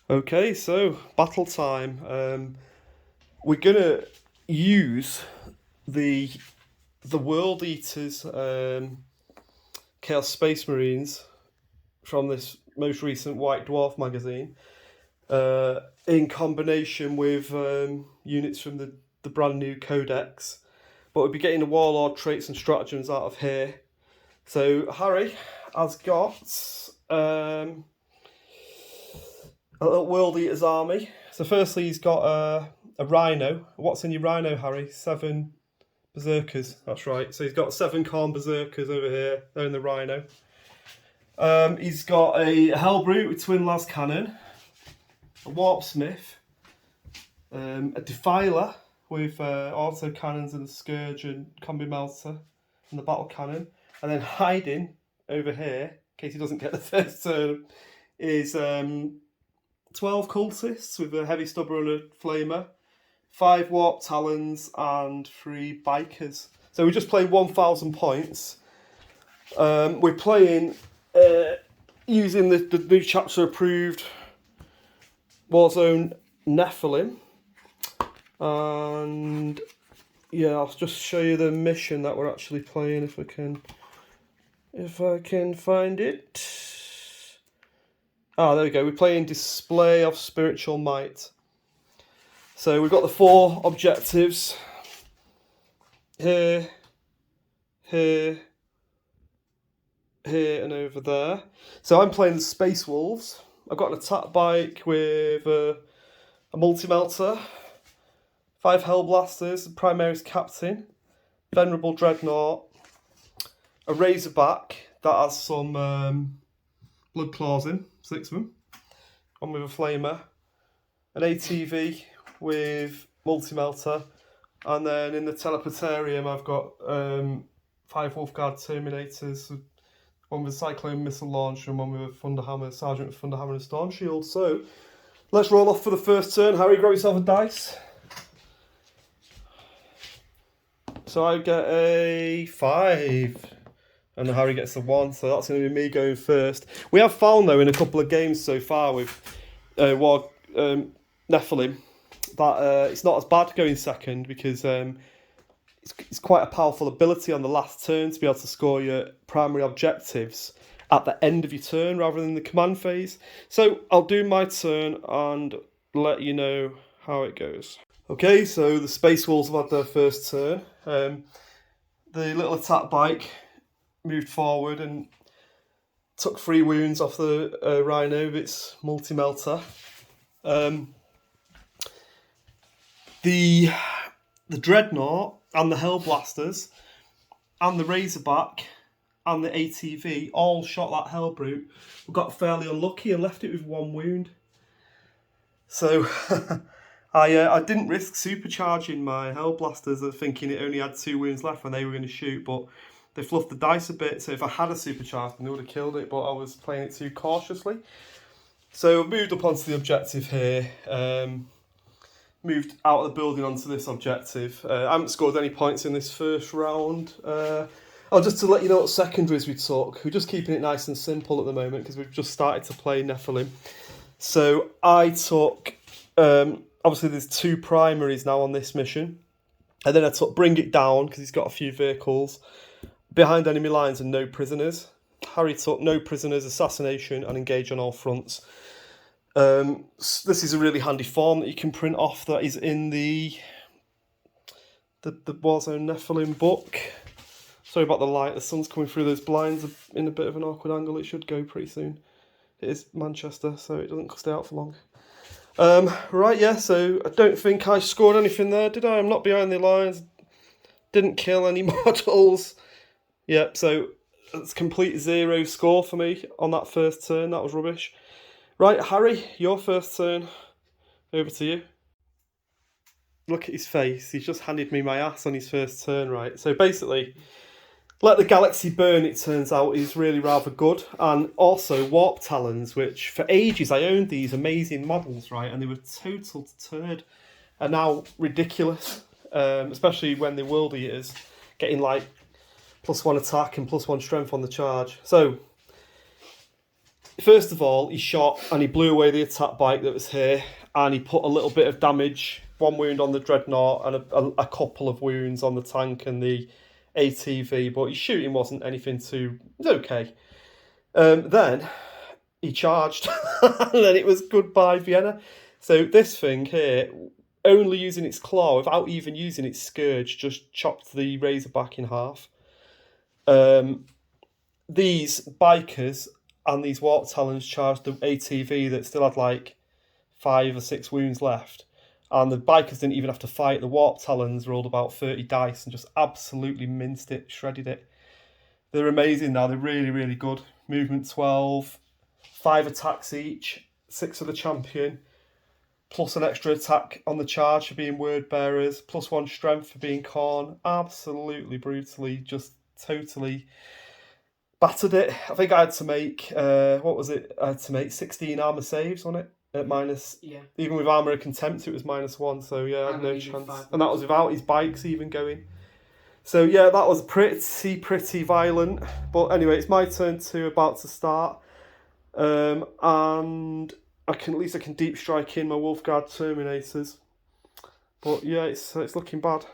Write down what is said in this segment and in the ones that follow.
Okay, so battle time. We're gonna use the World Eaters Chaos Space Marines from this most recent White Dwarf magazine, in combination with units from the brand new Codex. But we'll be getting the Warlord traits and stratagems out of here. So Harry has got a little World Eaters army. So firstly, he's got a Rhino. What's in your Rhino, Harry? 7 Berserkers. That's right. So he's got 7 Khorne Berserkers over here. They're in the Rhino. He's got a Hellbrute with Twin Las Cannon, a Warpsmith, a Defiler with auto cannons and a Scourge and Combi Melter and the Battle Cannon. And then hiding over here, in case he doesn't get the first turn, is 12 cultists with a heavy stubber and a flamer, 5 warp talons, and 3 bikers. So we're just playing 1,000 points. We're playing using the new chapter approved Warzone Nephilim. And yeah, I'll just show you the mission that we're actually playing if I can find it. There we go. We're playing Display of Spiritual Might. So we've got the 4 objectives. Here, here, here, and over there. So I'm playing the Space Wolves. I've got an attack bike with a multi-melter, 5 Hellblasters, a Primaris Captain, Venerable Dreadnought, a Razorback that has some blood claws in, 6 of them, one with a flamer, an ATV with multi-melter, and then in the Teleportarium I've got 5 Wolfguard Terminators, one with a Cyclone Missile Launcher and one with a Thunderhammer, Sergeant with Thunderhammer and Storm Shield. So let's roll off for the first turn. Harry, grab yourself a dice. So I get a 5. And Harry gets a 1, so that's going to be me going first. We have found, though, in a couple of games so far with Nephilim, that it's not as bad going second because it's quite a powerful ability on the last turn to be able to score your primary objectives at the end of your turn rather than the command phase. So I'll do my turn and let you know how it goes. Okay, so the Space Wolves have had their first turn. The little attack bike moved forward and took 3 wounds off the Rhino with its multi-melter. The Dreadnought and the Hellblasters and the Razorback and the ATV all shot that Hellbrute. We got fairly unlucky and left it with 1 wound. So I didn't risk supercharging my Hellblasters thinking it only had 2 wounds left when they were going to shoot, but they fluffed the dice a bit, so if I had a supercharge, they would have killed it, but I was playing it too cautiously. So I moved up onto the objective here, moved out of the building onto this objective. I haven't scored any points in this first round. Just to let you know what secondaries we took. We're just keeping it nice and simple at the moment because we've just started to play Nephilim. So I took, obviously there's 2 primaries now on this mission. And then I took Bring It Down because he's got a few vehicles. Behind enemy lines and no prisoners. Harry took no prisoners, assassination, and engage on all fronts. This is a really handy form that you can print off that is in the Warzone Nephilim book. Sorry about the light, the sun's coming through those blinds in a bit of an awkward angle. It should go pretty soon. It is Manchester, so it doesn't stay out for long. Right, yeah, so I don't think I scored anything there, did I? I'm not behind the lines. Didn't kill any models. Yeah, so it's complete 0 score for me on that first turn. That was rubbish. Right, Harry, your first turn. Over to you. Look at his face. He's just handed me my ass on his first turn, right? So basically, Let the Galaxy Burn, it turns out, is really rather good. And also Warp Talons, which for ages I owned these amazing models, right? And they were total turd. Are now ridiculous. Especially when the World Eaters getting like +1 attack and +1 strength on the charge. So first of all, he shot and he blew away the attack bike that was here, and he put a little bit of damage, 1 wound on the Dreadnought and a couple of wounds on the tank and the ATV, but his shooting wasn't anything too... It was okay. Then he charged, and then it was goodbye Vienna. So this thing here, only using its claw, without even using its scourge, just chopped the Razorback in half. These bikers and these Warp Talons charged the ATV that still had like 5 or 6 wounds left. And the bikers didn't even have to fight. The Warp Talons rolled about 30 dice and just absolutely minced it, shredded it. They're amazing now. They're really, really good. Movement 12, 5 attacks each, 6 for the champion, plus an extra attack on the charge for being word bearers, plus 1 strength for being Khorne. Absolutely brutally, just totally battered it. I think I had to make, what was it? I had to make 16 armour saves on it. At minus, Yeah. Even with armour of contempt, it was -1. So yeah, I had no chance, and that was without his bikes even going. So yeah, that was pretty violent. But anyway, it's my turn to about to start, and at least I can deep strike in my Wolfguard Terminators. But yeah, it's looking bad.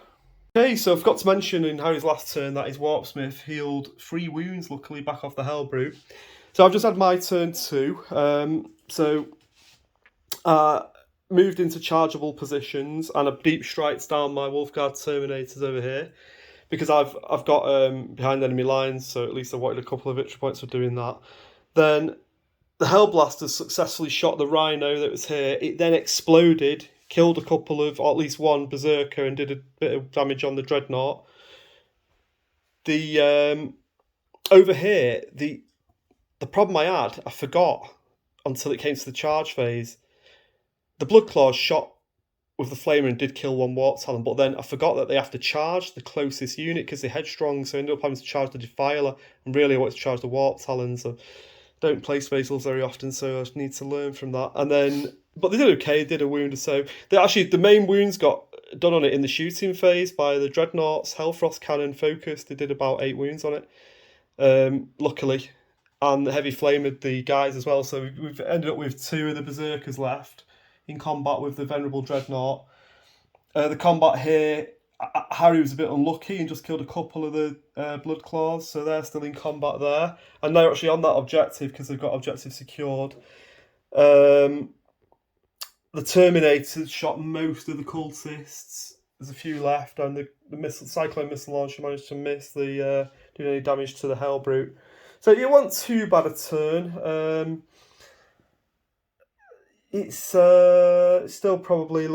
Okay, so I forgot to mention in Harry's last turn that his Warpsmith healed 3 wounds, luckily, back off the Hellbrute. So I've just had my turn too. Moved into chargeable positions, and I've deep strikes down my Wolfguard Terminators over here because I've got behind enemy lines, so at least I wanted a couple of victory points for doing that. Then the Hellblasters successfully shot the Rhino that was here. It then exploded, killed a couple of, or at least 1 Berserker, and did a bit of damage on the Dreadnought. The over here, the problem I had, I forgot until it came to the charge phase. The Bloodclaws shot with the Flamer and did kill 1 Warp Talon, but then I forgot that they have to charge the closest unit because they're headstrong, so I ended up having to charge the Defiler, and really I wanted to charge the Warp Talon, so don't play Space Wolves very often, so I need to learn from that. And then, but they did okay, did a wound or so. The main wounds got done on it in the shooting phase by the Dreadnoughts, Hellfrost Cannon focus. They did about 8 wounds on it, luckily. And the Heavy Flamered the guys as well, so we've ended up with 2 of the Berserkers left in combat with the Venerable Dreadnought. The combat here, Harry was a bit unlucky and just killed a couple of the Bloodclaws, so they're still in combat there. And they're actually on that objective because they've got objective secured. The Terminators shot most of the cultists. There's a few left, and the Cyclone Missile Launcher managed to miss the doing any damage to the Hellbrute. So it wasn't too bad a turn. It's still probably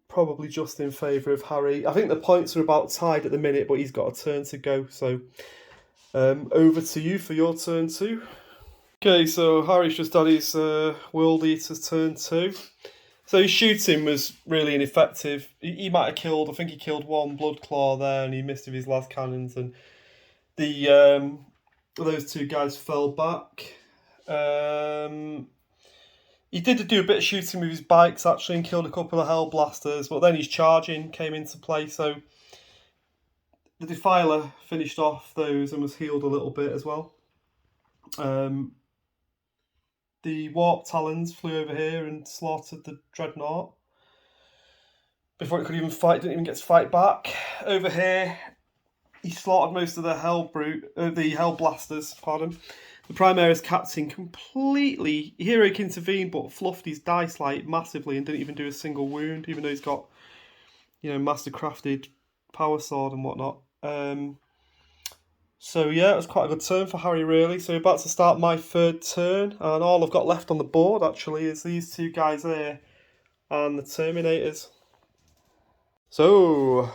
probably just in favour of Harry. I think the points are about tied at the minute, but he's got a turn to go. So over to you for your turn 2. Okay, so Harry's just had his World Eater's turn 2. So his shooting was really ineffective. He might have killed, I think he killed 1 Bloodclaw there, and he missed with his last cannons, and those 2 guys fell back. He did do a bit of shooting with his bikes, actually, and killed a couple of Hellblasters, but then his charging came into play, so the Defiler finished off those and was healed a little bit as well. The Warp Talons flew over here and slaughtered the Dreadnought before it could even fight, didn't even get to fight back. Over here, he slaughtered most of the Hellblasters, pardon. The Primaris captain completely, Heroic intervened, but fluffed his dice like massively and didn't even do a single wound, even though he's got, mastercrafted power sword and whatnot. So yeah, it was quite a good turn for Harry, really. So we're about to start my 3rd turn, and all I've got left on the board actually is these 2 guys here and the Terminators. So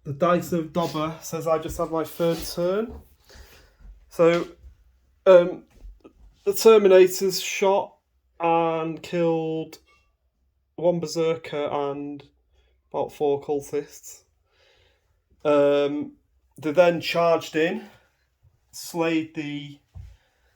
the Dice of Dobber says I just had my 3rd turn. So the Terminators shot and killed 1 Berserker and about 4 cultists. They then charged in, slayed the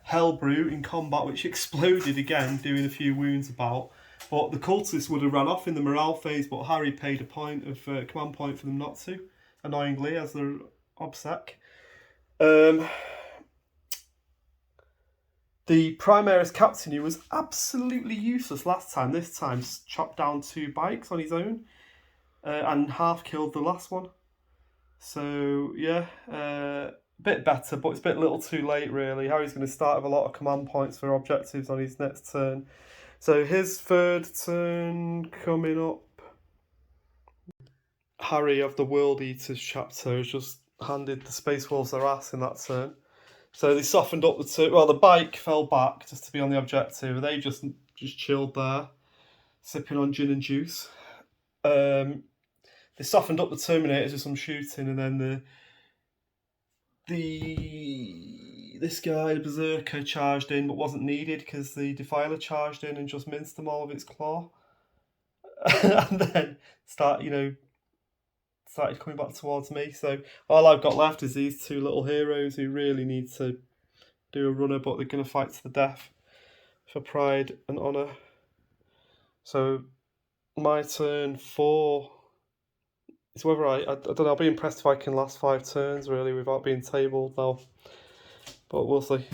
Hellbrute in combat, which exploded again, doing a few wounds about. But the cultists would have run off in the morale phase, but Harry paid a command point for them not to, annoyingly, as their obsec. The Primaris captain, who was absolutely useless last time, this time chopped down 2 bikes on his own and half killed the last one. So, yeah, a bit better, but it's a bit little too late, really. Harry's going to start with a lot of command points for objectives on his next turn. So, his third turn coming up. Harry of the World Eaters chapter has just handed the Space Wolves their ass in that turn. So they softened up the turn. Well, the bike fell back just to be on the objective. They just chilled there, sipping on gin and juice. They softened up the Terminators with some shooting, and then this guy, the Berserker, charged in but wasn't needed because the Defiler charged in and just minced them all with its claw. And then started coming back towards me. So all I've got left is these 2 little heroes who really need to do a runner, but they're going to fight to the death for pride and honour. So my turn 4 is whether I don't know, I'll be impressed if I can last 5 turns really without being tabled now, but we'll see.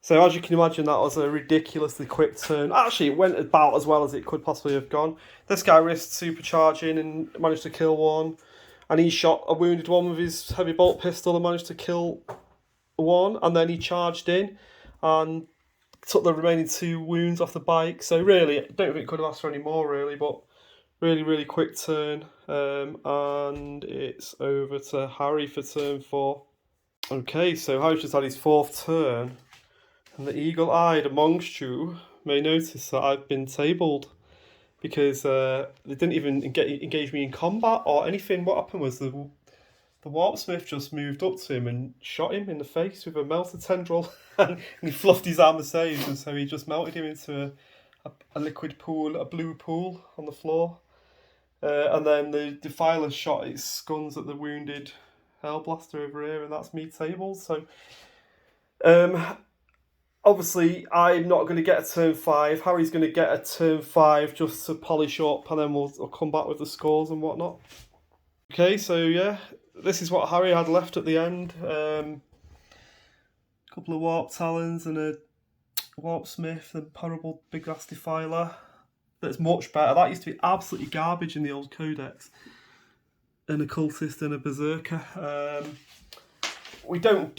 So as you can imagine, that was a ridiculously quick turn. Actually, it went about as well as it could possibly have gone. This guy risked supercharging and managed to kill one. And he shot a wounded one with his heavy bolt pistol and managed to kill one. And then he charged in and took the remaining 2 wounds off the bike. So really, I don't think it could have asked for any more really, but really, really quick turn. And it's over to Harry for turn 4. Okay, so Harry's just had his 4th turn. And the eagle-eyed amongst you may notice that I've been tabled because they didn't even engage me in combat or anything. What happened was the Warpsmith just moved up to him and shot him in the face with a melted tendril, and he fluffed his armour saves, and so he just melted him into a liquid pool, a blue pool on the floor. And then the Defiler shot its guns at the wounded Hellblaster over here, and that's me tabled. So, obviously, I'm not going to get a turn 5. Harry's going to get a turn 5 just to polish up, and then we'll come back with the scores and whatnot. Okay, so yeah, this is what Harry had left at the end. A couple of Warp Talons and a Warpsmith, the horrible big ass Defiler. That's much better. That used to be absolutely garbage in the old Codex. An Occultist and a Berserker. We don't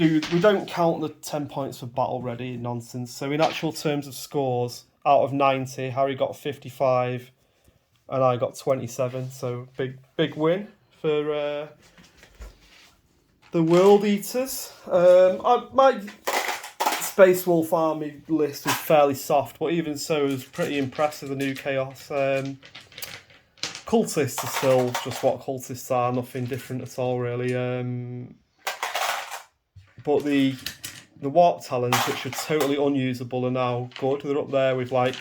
count the 10 points for battle ready nonsense. So in actual terms of scores, out of 90, Harry got 55 and I got 27. So big win for the World Eaters. My Space Wolf army list was fairly soft, but even so, it was pretty impressive, the new Chaos. Cultists are still just what cultists are, nothing different at all really. But the Warp Talons, which are totally unusable, are now good. They're up there with like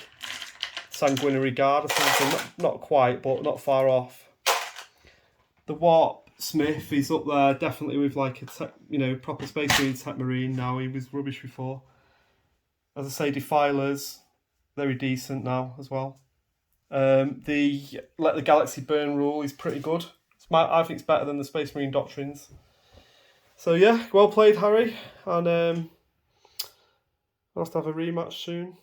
Sanguinary Guard or something. Not quite, but not far off. The Warp Smith is up there definitely with like a proper Space Marine Tech Marine now. He was rubbish before. As I say, Defilers, very decent now as well. The Let the Galaxy Burn rule is pretty good. I think it's better than the Space Marine Doctrines. So yeah, well played, Harry, and I'll have to have a rematch soon.